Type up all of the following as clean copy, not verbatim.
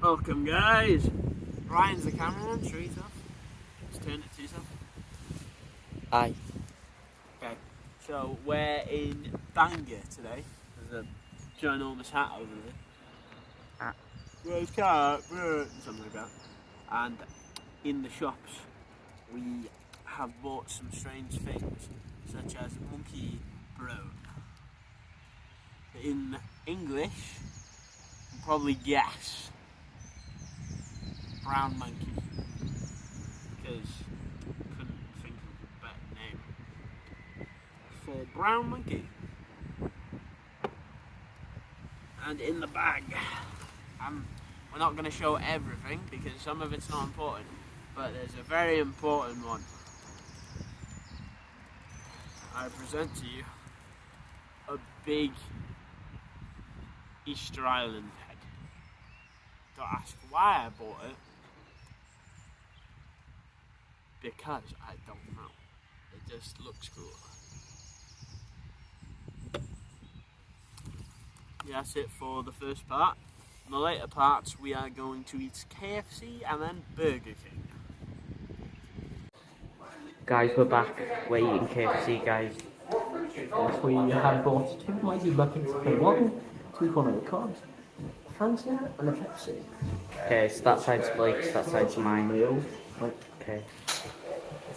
Welcome guys! Ryan's the cameraman, show yourself. Just turn it to yourself. Aye. Okay, so we're in Bangor today. There's a ginormous hat over there. Where's cat? Something like that. And in the shops we have bought some strange things, such as monkey brown. In English, you can probably guess brown monkey, because I couldn't think of a better name for brown monkey. And in the bag, we're not going to show everything because some of it's not important, but there's a very important one. I present to you a big Easter Island head. Don't ask why I bought it, because I don't know. It just looks cool. Yeah, that's it for the first part. In the later parts we are going to eat KFC and then Burger King. Guys, we're back. We're eating KFC, guys. Yes, we have bought two mighty buckets for one, 2 corner cobs, Fanta and a Pepsi. Okay, so that side's Blake's, that side's mine. Meal. Okay.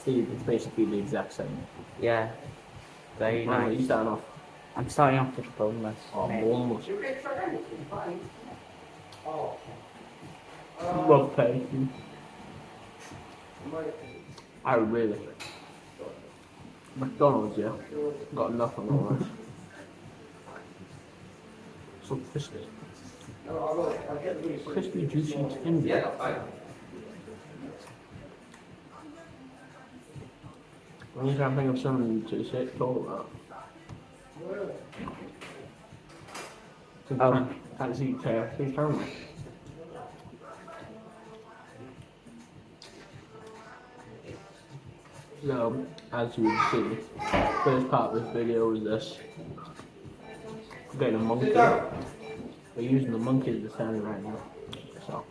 It's basically the exact same. Yeah. Very Right, nice. you starting off? I'm starting off with the boneless. Oh, boneless. Love pastry. I really. McDonald's, yeah. Got nothing on it. So crispy. Crispy, juicy, tender. I'm trying to think of something to say talk about. Can't see KFC, can we? So, as you would see, first part of this video is this. We're getting a monkey. We're using the monkey as the stand right now. So,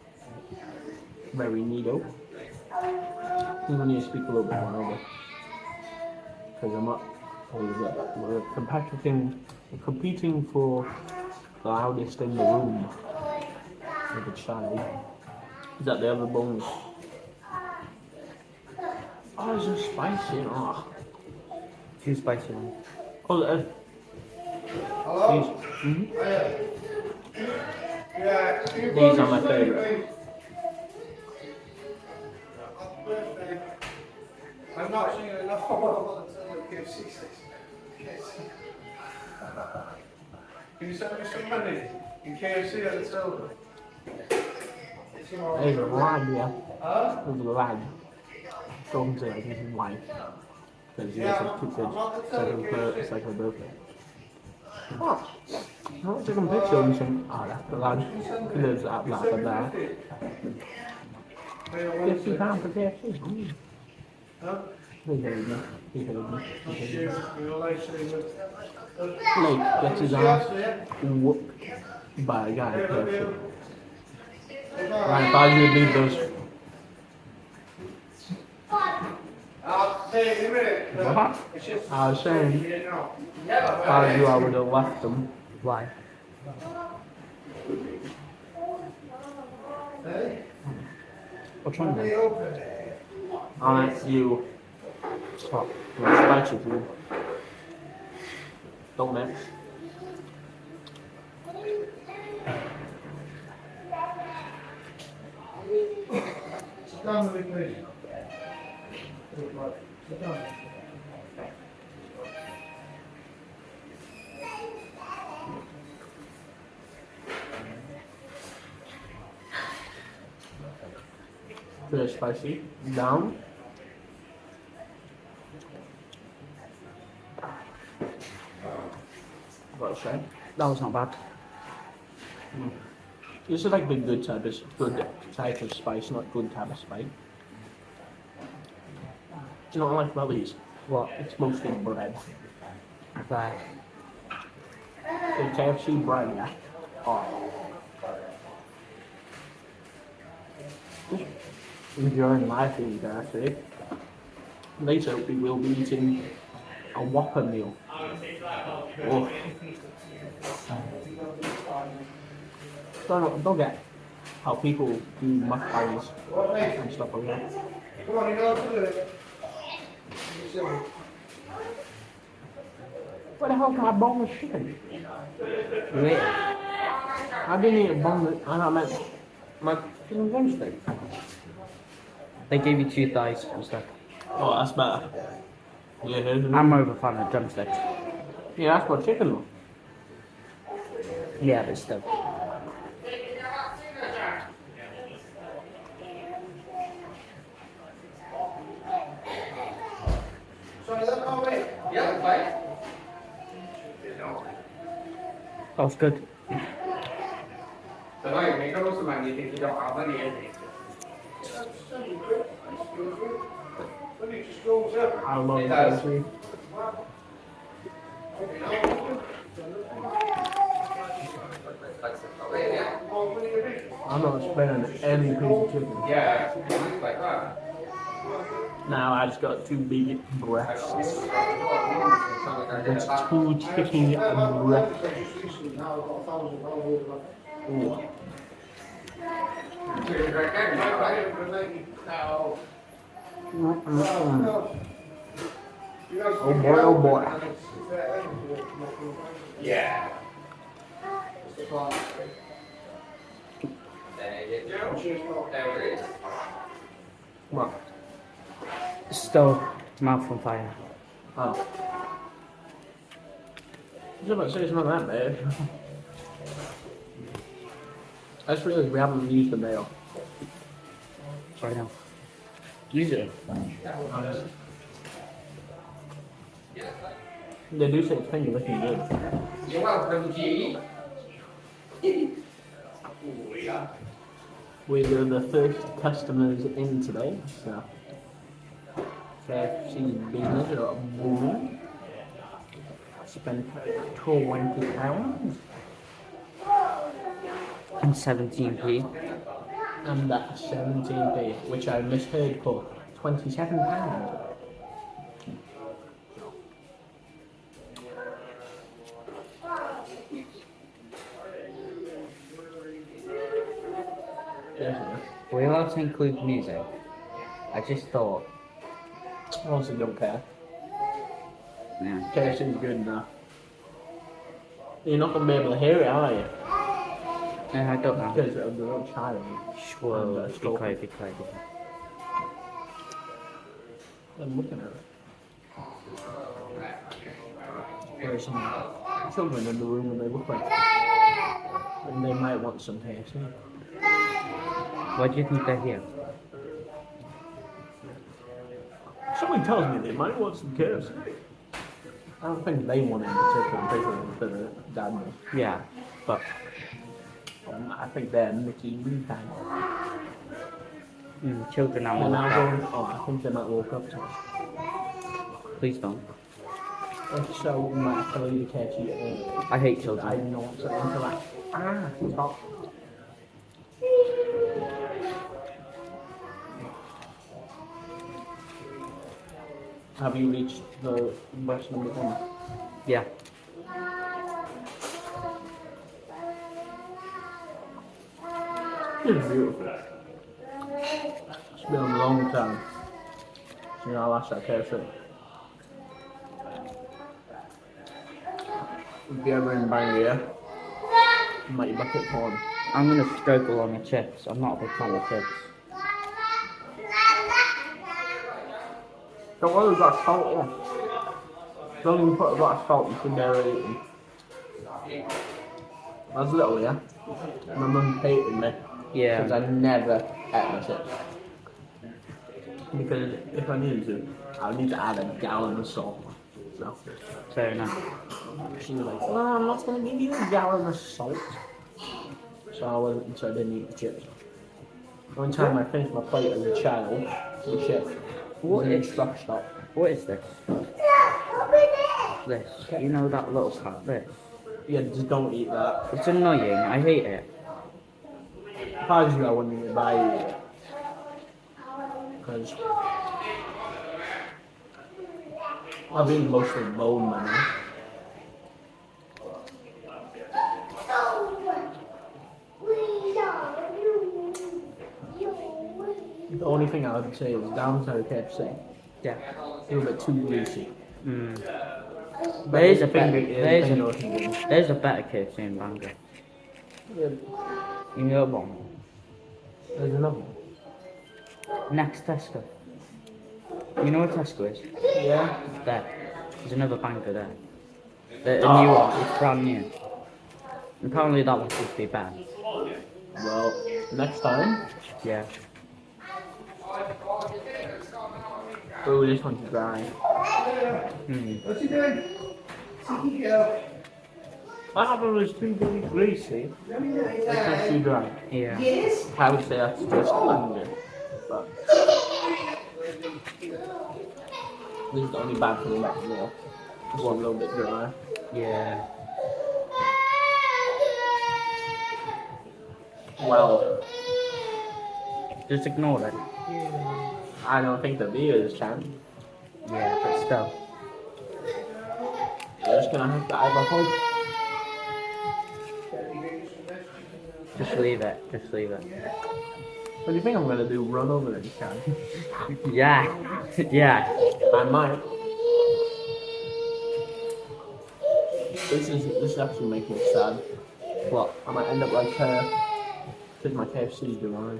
very neato. I'm going to speak a little bit more over. Because I'm up. We're competing for the loudest in the room with a child. Is that the other bonus? Oh, it's just spicy. Oh. Too spicy one. Oh, it is. Hello? These, Yeah. these are my favourite. I'm not seeing enough of the KFC. Can you send me some money in KFC at the silver? There's a lad, yeah. Huh? There's a lad. Talking to like his wife. Because he has 2 kids. It's like her birthday. Oh, I'm not taking a picture and saying, oh, that's the lad. He lives at that there. £50 for KFC. Mm. Huh? He heard me. He heard me. He heard me. You're like saying Blake gets his ass whooped by a guy at KFC. Right, if I would leave those. I'll say in a minute. What? I was saying, if I would have left them. Why? What's wrong with you? Aren't you? Stop. Spicy food. Don't mix. Sit down with me. Sit down. Very spicy. Down. What to say? That was not bad. This is like the good type of spice, not good type of spice. Do you know what I like about these? What? It's mostly bread. Right. The KFC bread. Oh. Just enjoying life in there, actually. Later we will be eating a Whopper meal. Oh. Don't get how people do mukbangs and stuff like that. Come on, you know how to do it. Where the hell can I boneless chicken? Wait. I didn't eat a boneless. I meant my chicken drumstick. They gave you 2 thighs and stuff. Oh, that's better. Yeah, here's I'm more of a fan of drumsticks. yeah, that's what chicken though. Yeah, but still. That was good. I love KFC. I'm not spending any piece of chicken. Yeah, it's like that. Now I just got 2 big breasts. That's 2 chicken breasts. Ooh. Oh boy, oh boy. Yeah. What? Still, mouth on fire. Oh. I was about to say it's not that bad. I just realized we haven't used the mayo. Sorry now. Use it. They do say it's finger looking good. You're welcome, G. We're the first customers in today, so KFC business are booming. Spent £20 And 17p. and that's 17p, which I misheard for £27. Yes, Were you allowed to include music? I just thought. I honestly don't care. Yeah. KFC is good enough. You're not going to be able to hear it, are you? I don't know. Because of the little child. Whoa, be quiet, be quiet. I'm looking at it. There are some children in the room and they look like and they might want some KFC. Why do you think they're here? Someone tells me they might want some KFC. I don't think they want it in particular. I'm pretty sure their dad does. Yeah, but I think they're Mickey Mouse time. children are And more now proud. going, oh, I think they might walk up to us. Please don't. If so, we might have to leave the KFC. I hate I children. know what's into that. Stop. Have you reached the breast number 1? Yeah. It's beautiful. It's been a long time since I last had KFC. If you ever in Bangor, you might be back at home. I'm gonna struggle on the chips. I'm not a big fan of chips. Don't worry about salt on. Don't even put a lot of salt, you can never eat them. I was little, yeah? My mum hated me Yeah. because I never ate my chips. Because if I needed to, I would need to add a gallon of salt. So Fair enough. she was like, "No, I'm not going to give you a gallon of salt." So I didn't eat the chips. One time I finished my plate as a child, the chip. What is truck stop? What is this? This. You know that little part. This. Yeah, just don't eat that. It's annoying. I hate it. If I was you, I wouldn't eat it, but I eat it. because I've eaten mostly bone money. The only thing I would say is down to KFC. Yeah. A little bit too greasy. But There's a the better, finger- the finger wasn't good. there's a better KFC in Bangor. You know one? There's another one. Next Tesco. You know what Tesco is? Yeah. There. There's another Bangor there. The new one. It's brand new. Apparently that one should be bad. Well, next time. Yeah. Oh, this one's dry. What's he doing? I thought it was too greasy. It's too dry. Yeah. I would say that's just Bangor. But this is the only bad thing about the meal. It's a little bit dry. Yeah. Well, Just ignore it. I don't think the beer is chance. Yeah, but still. You're just gonna have to either hope. Just leave it. Just leave it. What do you think I'm gonna do? Run over this can? Yeah. Yeah. I might. This actually makes me sad. What? I might end up like her. Because my KFC's divine.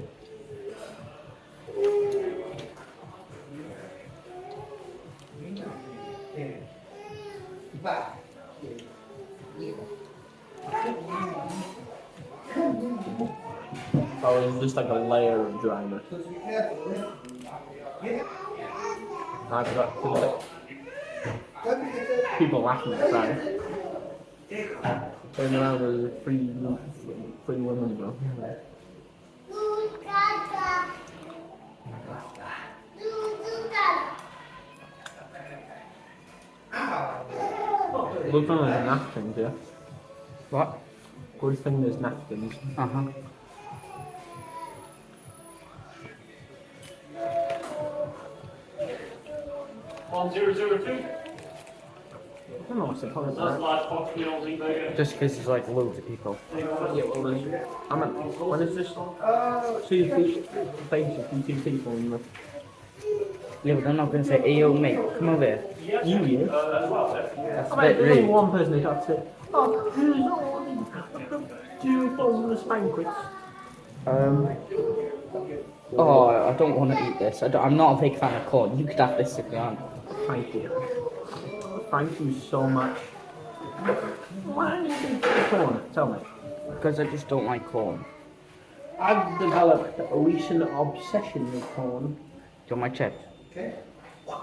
Oh, it's just like a layer of dryness. I forgot to like people laughing outside. Turn around with three women, bro. Good thing there's napkins, yeah? What? Good thing there's napkins. Uh-huh. One 002. I don't know what's the point of That's that. large box meals, burger. Just because there's like loads of people. Yeah, well, when is this? Two basically two people in the... Yeah, but they're not going to say, hey, yo, mate, come over here. You, yeah? That's a I bit mean, there's only rude. one person who got to say, oh, who's all do boneless banquets? Oh, I don't want to eat this. I'm not a big fan of corn. You could have this if you want. Thank you. Thank you so much. Why do you think it's corn? Tell me. Because I just don't like corn. I've developed a recent obsession with corn. Do you want my chips?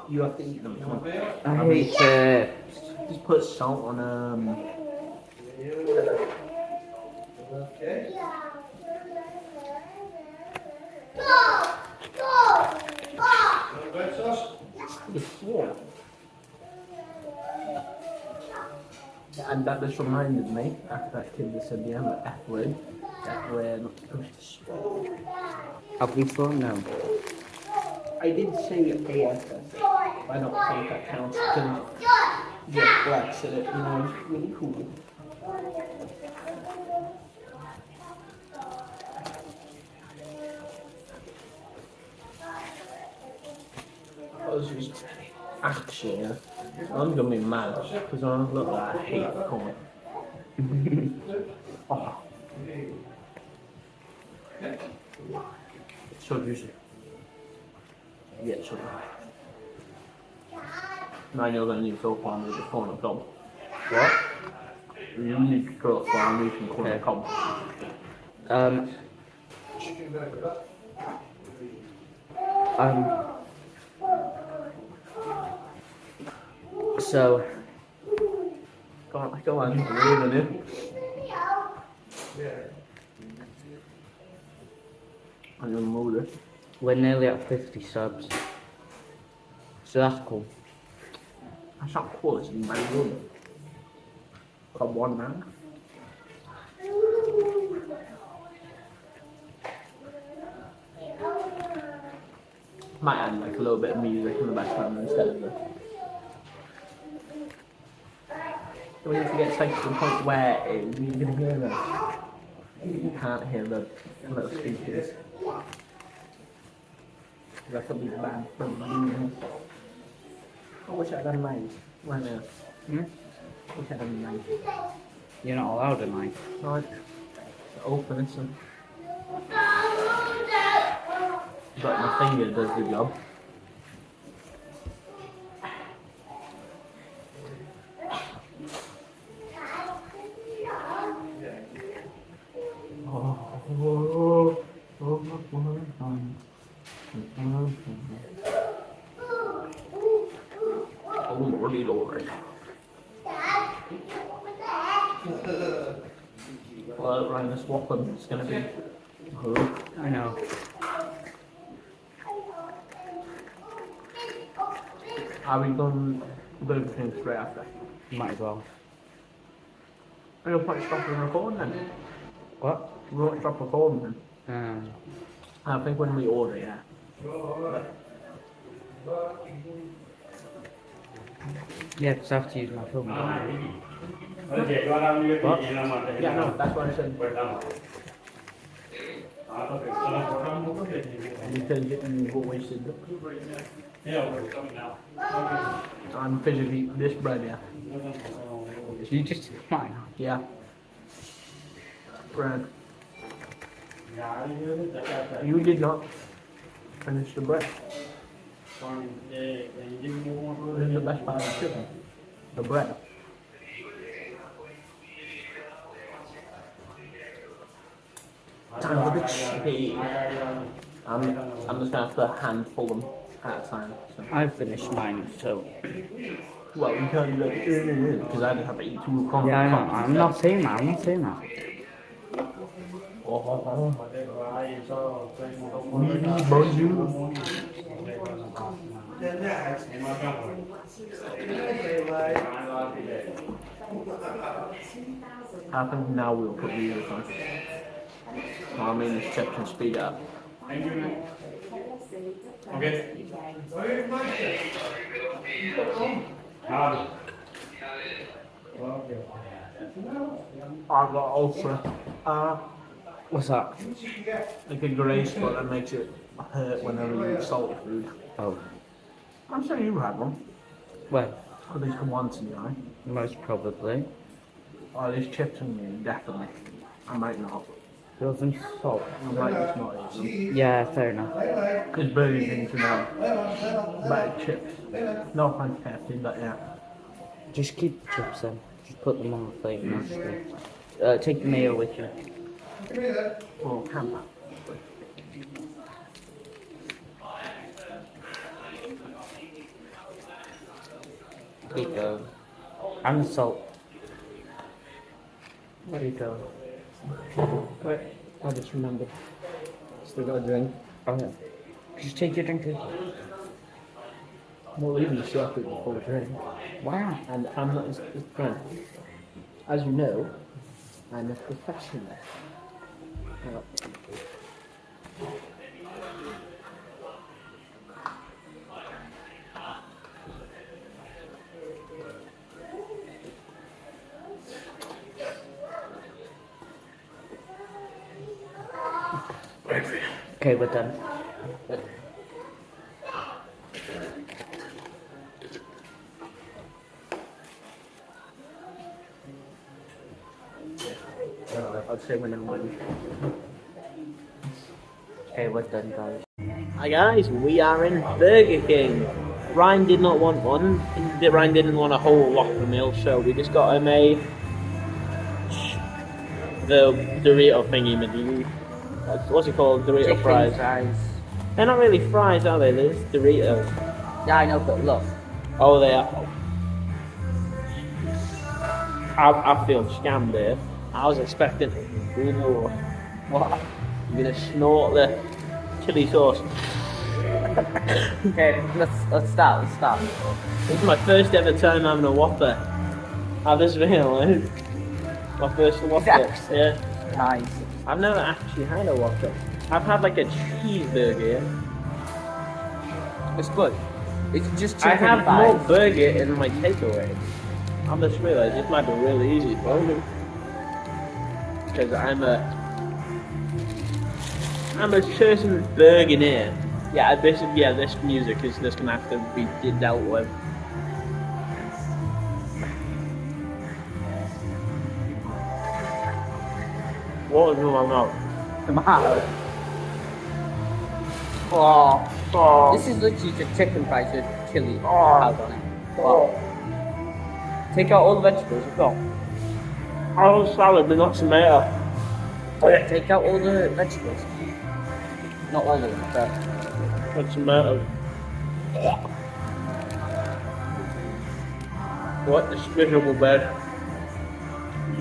You have to eat them. Come on. I hate chips. Just put salt on Red sauce. Yeah. And that just reminded me, after that kid that said the F word, that we're not supposed to swear. Have we thrown them? I did say AFS. I don't think that counts because Jeff Black said it, you know, it's really cool. I was just actually, I'm gonna be mad because I look like I hate corn. Oh. It's so juicy. Yeah, it's so good. Now you're gonna need to throw farm with the corn on cob. What? You need to throw farm with some corn on cob. So, Go on, I'm leaving it. I'm gonna move it. we're nearly at 50 subs. So that's cool. That's not cool, it's very good. Got one man. Might add like a little bit of music in the background instead of the. We need to get safe to the point where you're gonna hear them. You can't hear the little speakers. That could be bad for the. I wish I had a mic right now. Wish I had a mic. You're not allowed a knife. Right. Open this one. But my finger does the job. Oh, lordy lord. Well, Ryan, this Whopper is going to be good. I know. Are we going Burger King straight after? Might as well. Are you going to stop the recording then? What? We won't stop recording then. I think when we order, yeah. Yeah, because I have to use my phone. What? Yeah, no, that's what I said. Because you got wasted. I'm physically this bread, yeah. You just mine. Yeah. Bread. You did not finish the bread. This is the best part of the chicken. The bread. Time for the chicken. I'm just gonna have to handful them at a time. So. I finished mine, so. Well, you can't do that because I just have to eat 2 o'clock. Yeah, I know. I'm not saying that. I'm not saying that. Bonjour. I think now we'll put music on. I mean, this chip can speed up. Okay. I got ulcer. What's that? Like a grey spot that makes it hurt whenever you eat salty food. Oh. I'm sure you had one. Well, At least once in your eye. most probably. Oh, there's chips in me, definitely. I might not. There's some salt. I might just not eat them. Yeah, fair enough. Because Burger King should have better chips. No offense, KFC, but yeah. Just keep the chips then. Just put them on the plate and that's good. Take the mayo with you. Well, camp. Here you go. And the salt. Where are you going? Wait, I just remembered. Still got a drink. Oh yeah. Just take your drink. Well, even the shop it before a drink. Wow. And I'm not his friend. As you know, I'm a professional. Okay, we're done. I'd say when I'm ready. Okay, we're done, guys. Hi guys, we are in Burger King. Ryan did not want one. Ryan didn't want a whole Whopper meal, so we just got him the Dorito thingy, maybe. What's it called? Dorito Chicken fries. They're not really fries, are they? They're just Doritos. Yeah, I know, but look. Oh, they are. I feel scammed here. I was expecting. Ooh, what? You're gonna snort the chili sauce. Okay, let's start. This is my first ever time having a Whopper. How does it feel? My first Whopper. Yeah. Nice. I've never actually had a Whopper. I've had like a cheeseburger. Yeah. It's good. It's just I chicken have thighs. more burger in my takeaway. I just realised this might be really easy for me. Because I'm a certain burgeoneer. Yeah, this music is just gonna have to be dealt with. What was in my mouth? Tomato. Oh. This is literally just chicken fries with chili Oh. powder on it. Wow. Take out all the vegetables as well. Oh, salad, but not tomato. Take out all the vegetables. Not all of them, but Not tomato. What? This miserable bed.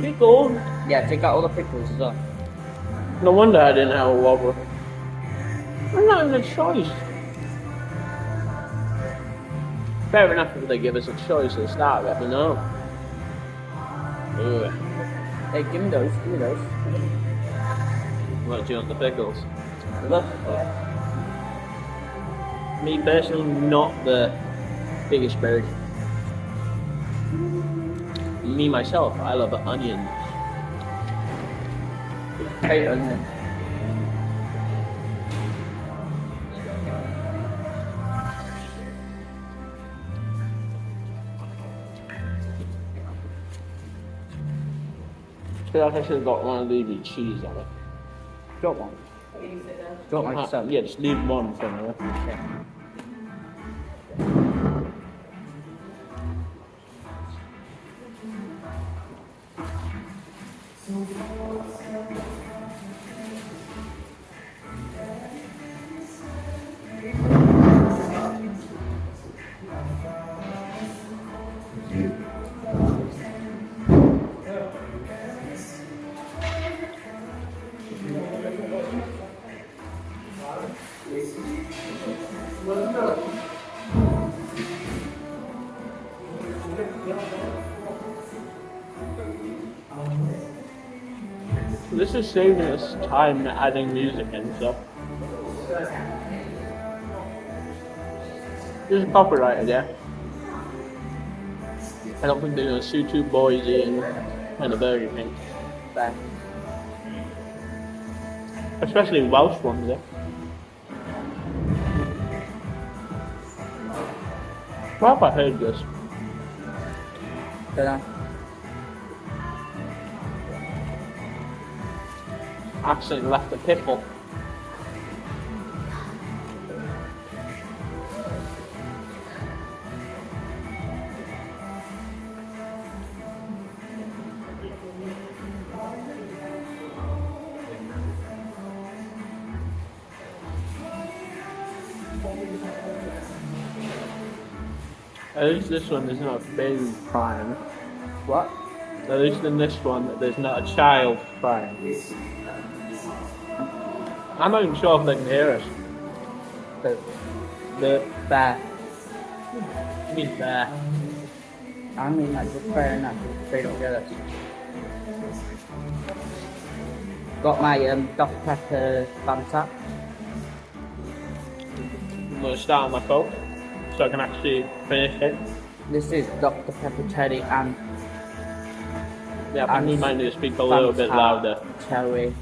Pickle. yeah, take out all the pickles as well. No wonder I didn't have a Whopper. I'm not even a choice. Fair enough if they give us a choice at the start of it, but no. Ugh. Hey, give me those. What, do you want the pickles? Look. Me personally, not the biggest bird. Me myself, I love onions. Hate onion. I feel like I should have got one of these with cheese on it. Got one. Got like some. Yeah, just leave one for me. Okay. This is saving us time adding music and stuff. This is copyrighted, yeah? I don't think they're gonna sue two boys eating in a Burger King. There. Especially Welsh ones, yeah? Where have I heard this? Don't know. Accidentally left the pickle. At least this one is not baby crying. What? At least in this one, there's not a child crying. I'm not even sure if they can hear us. The Bear. I mean bear. I mean, like, just fair enough. They don't get us. Got my Dr. Pepper Fanta. I'm gonna start on my Coke so I can actually finish it. This is Dr. Pepper Cherry and Yeah, but you might need to speak a little bit Fanta louder. Cherry.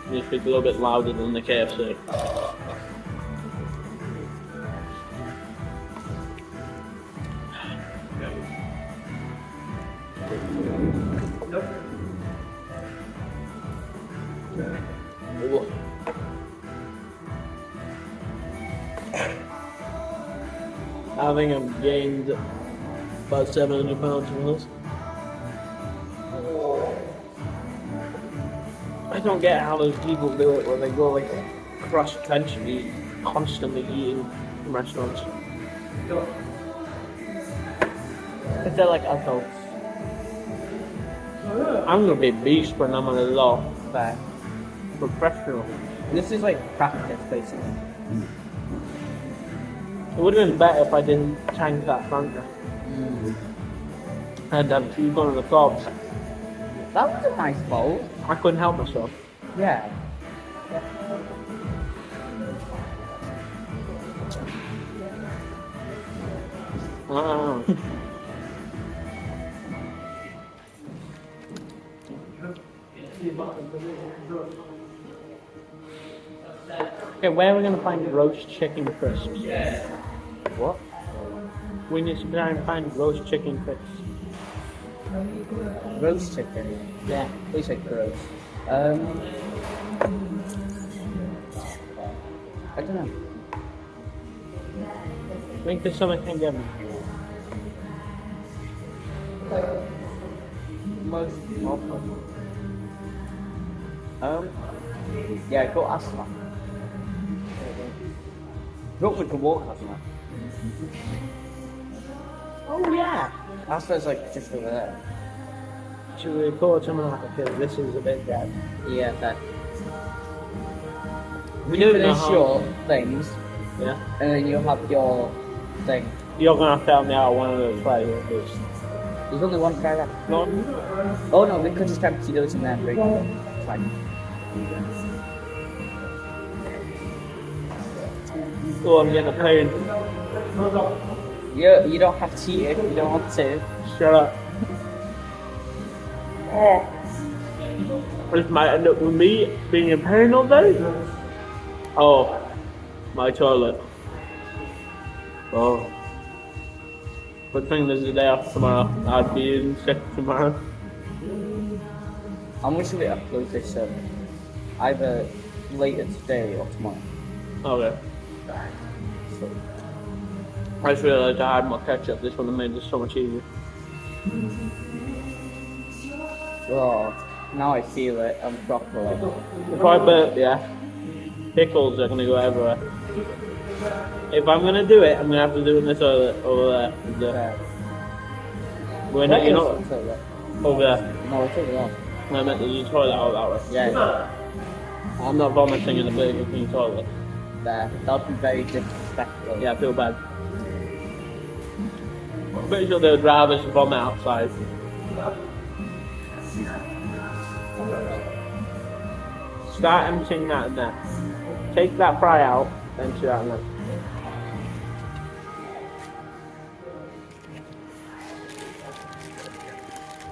You need to speak a little bit louder than the KFC. Ooh. I think I've gained about 700 pounds from this. I don't get how those people do it when they go like cross country, constantly eating in restaurants. Because they're like adults. I'm gonna be a beast when I'm on a law. Fair. Professional. This is like practice, basically. It would have been better if I didn't tank that Fanta. I had to have two on the cobs. That was a nice bowl. I couldn't help myself. Yeah. Wow. Okay, where are we going to find roast chicken crisps? What? We need to try and find roast chicken crisps. Roast chicken? Yeah. They said gross. I don't know. I think there's something I can get me. Most awful. Yeah, go ask them. Look, we can walk past that. Oh yeah. Aspa's like just over there. Should we record something like because this is a bit dead. Yeah, that. We You don't know finish how- your things, Yeah. and then you'll have your thing. You're gonna have to help me out one of those players at least. There's only one guy left. No. Oh no, we could just empty those in there and drink them. It's fine. Oh, I'm getting a pain. You don't have to eat it if you don't want to. Shut up. This might end up with me being in pain all day. Oh, my toilet. Oh. Good thing there's a day off tomorrow. I'd be in sick tomorrow. I'm wishing we upload this either later today or tomorrow. Okay. I just realised I had more ketchup. This would have made this so much easier. Oh, now I feel it. I'm properly. If I burp, yeah, pickles are gonna go everywhere. If I'm gonna do it, I'm gonna have to do it in the toilet over there. We're not, you're not over there. No, it's over there. I meant the toilet out that way. Yeah, I'm not vomiting in the Burger King toilet. there. That would be very disrespectful. Yeah, I feel bad. I'm pretty sure they would rather us vomit outside. Start emptying that in there. Take that fry out, empty that in there.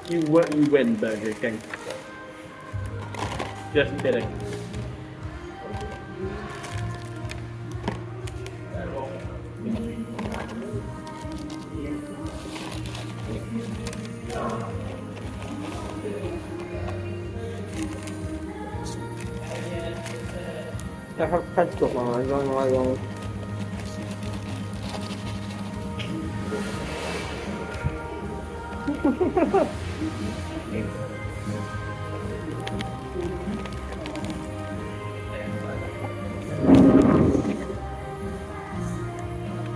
You win, Burger King. Just kidding. I have ketchup on. I don't know why I don't.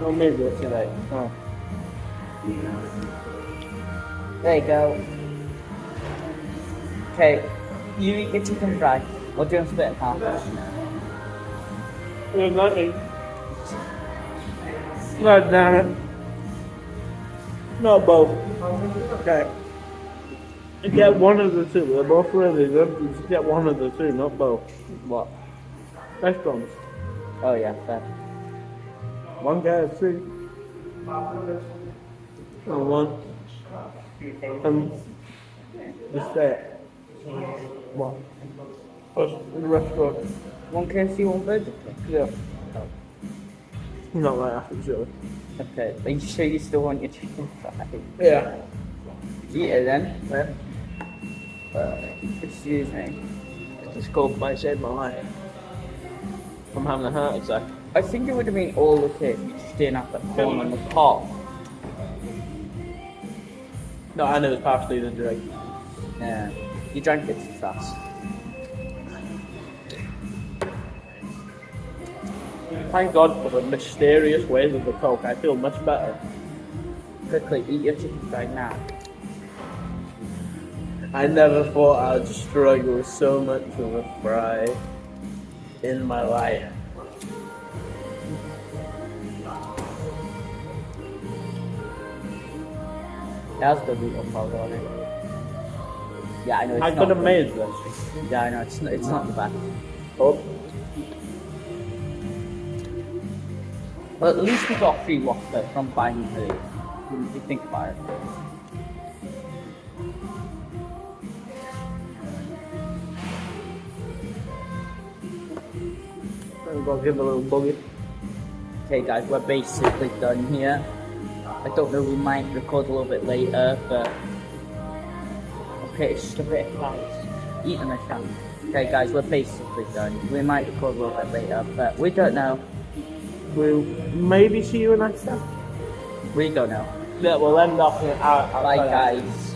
Oh, maybe it's today. Oh. There you go. Okay, you eat your chicken fry. Or do you want to split it in half? There's nothing. God damn it. Not both. Okay. Get one of the two. They're both really good. You just get one of the two, not both. What? Restaurants. Oh yeah, fair. One KFC. And one. The steak. What? The restaurant. One KFC, one burger king. Yeah. Not like that, actually. Okay, are you sure you still want your chicken fry? Yeah. Eat it then. Yeah. Excuse me. I just called my saved my life. I'm having a heart attack. I think it would have been all okay if you just didn't have that phone on the top. No, I know it's partially the drink. Yeah. You drank it too fast. Thank God for the mysterious ways of the Coke. I feel much better. Quickly, eat your chicken fry now. I never thought I'd struggle so much with a fry in my life. That's gonna be up on it. Yeah, I know it's I not could have good. made this. Yeah, I know it's not the best. Oh, Well, at least we got free waffle from buying the If you think about it. I'm gonna give a little buggy. Okay guys, we're basically done here. I don't know, we might record a little bit later, but okay, it's just a bit of guys eating a shot. Okay guys, we're basically done. We might record a little bit later, but we don't know. We'll maybe see you next time. We don't know. Yeah, we'll end off in our Bye guys.